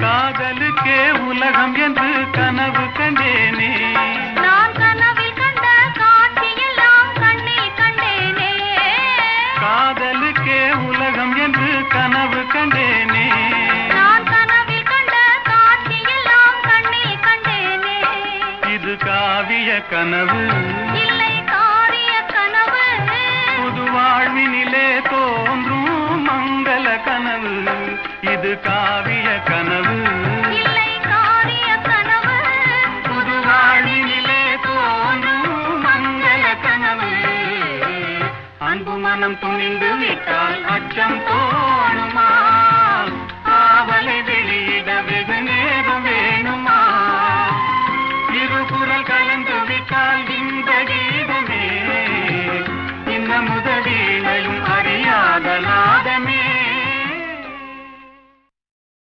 காதலுக்கே உலகம் என்று கனவு கண்டேனே, நான் கனவில் கண்ட காட்சியெல்லாம் கண்ணில் கண்டேனே. காதலுக்கே உலகம் என்று கனவு கண்டேனே, நான் கனவில் கண்ட காட்சியெல்லாம் கண்ணில் கண்டேனே. இது காவிய கனவு இல்லை காரிய கனவு, புது வாழ்வினிலே தோன்றும் மங்கள கனவு. இது காவிய கனவு இல்லை காரிய கனவு, புது வாழ்வினிலே தோன்றும் மங்கள கனவு. அன்பு மனம் துணிந்து விட்டால் அச்சம் தோன்றும்.